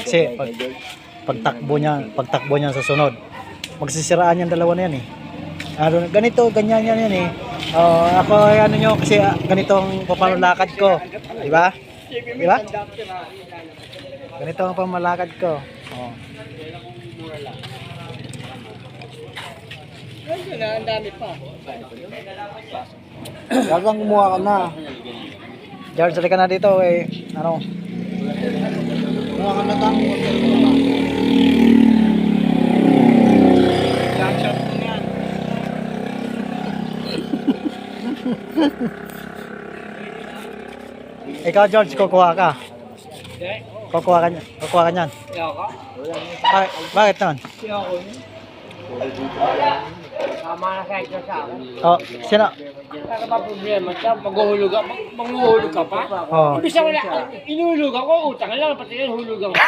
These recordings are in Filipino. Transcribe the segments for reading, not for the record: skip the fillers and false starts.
Kasi pagtakbo niya sa sunod, magsisiraan yung dalawa na yan eh. Ganito, ganyan yan eh. Ako ano nyo kasi ganito ang pamalakad ko. Di ba? Di ba? Ganito ang pamalakad ko. Oh. Ang dami pa. Gagang kumuha ka na. George, sali ka na dito eh. Ano? Kumuha ka na tango. Shot mo yan. Ikaw George, kukuha ka. Kukuha ka niyan. Bakit naman? Tama na sa ito sa akin. Oh, sino? Ano ba problema siya? Maghuhulog ka? Manghuhulog ka pa? Oh. Ibig wala. Inuhulog ako, utang lang. Pati yan, hulugan ko.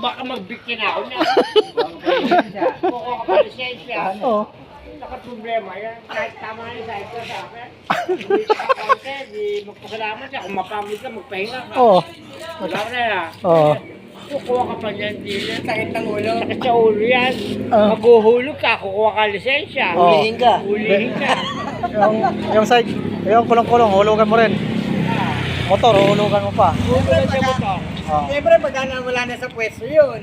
Baka magbiktin ako na. Kukuha ka pa lisensya. Oh. Naka-problema yan. Kahit tama na sa ito sa akin. Hindi ka kaunti. Di magpasalamat siya. Kung mapagod ka, magpahinga ka. Oh. Wala ka na yan. Oh. Kukuha ka pa niyan, hindi. Sakit ng ulo. Sakit sa ulo yan. Ah. Maghuhulog ka, kukuha ka lisensya. Oh. Hulihin ka. Hulihin ka. yung side, yung kulong-kulong, hulugan mo rin. Motor, hulugan mo pa. Hulihin ka mo to. Oh. Siyempre, pagka wala na sa pwesto yun.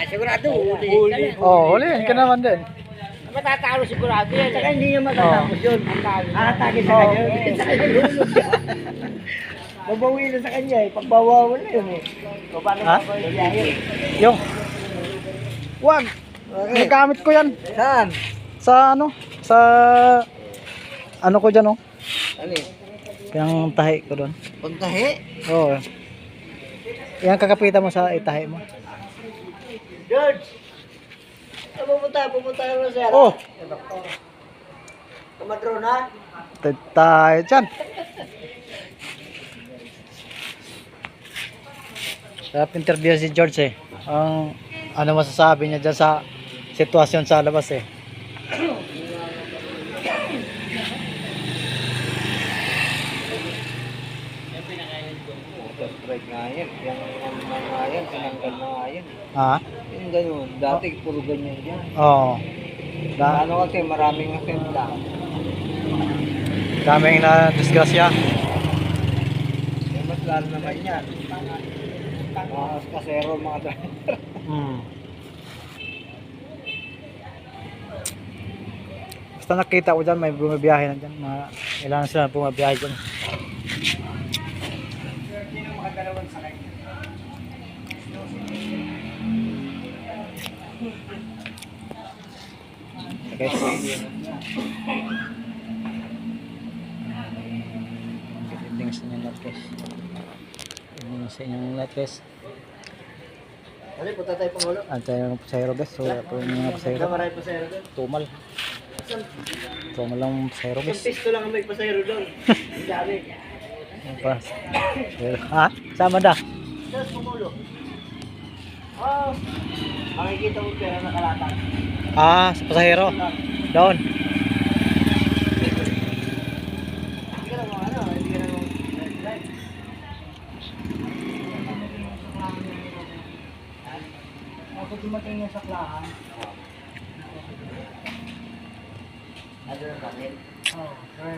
Sigurado, hulihin ka na. Oh, hulihin ka naman din. Matatalo sigurado yan. Saka hindi niya matatapos yun. Atake sa kanya. Sa kanya hulog ka. Babawi na sa kanya eh. Pagbawawan na yun eh. So, paano Ha? Yung. Wag. Gamit ko yan. Saan? Sa ano? Sa ano ko dyan oh. Ano eh? Yung tahi ko doon. Pagtahi? Oo. Yan kakapitan mo sa itahi mo. George! Pumunta na siya. Oh. Kumadro na? Tayo dyan. Sarap interview si George eh. Ang ano masasabi niya dyan sa sitwasyon sa labas eh. Strike nga yan. Yung nga yan, tinanggal na nga yan. Ha? Yung ganun. Dati puro ganyan yan. Oo. Ano kasi maraming asembla. Daming na disgrasya. Mas lalo naman yan. Mga kasero, mga driver. Basta nakita ko dyan, may bumabiyahe na dyan. Ilan sila bumabiyahe dyan. Okay. Ending sa inyong lahat guys. Ending sa inyong lahat guys. Ano, punta tayo Pangulo? Antay ng pasahero guys. So, ito yung mga pasahero. Marami pasahero doon. Tumal. Tumal lang pasahero guys. Pisto lang ang may pasahero doon. Ang dami. Ha? Sama da? Tapos Pangulo. Oh, makikita mo pera nakalatag. Ah, sa pasahero. Doon. Hindi ka lang ano, hindi ka lang drive. Ako dumating yung saklahan. Ano na kami? Oh, sir.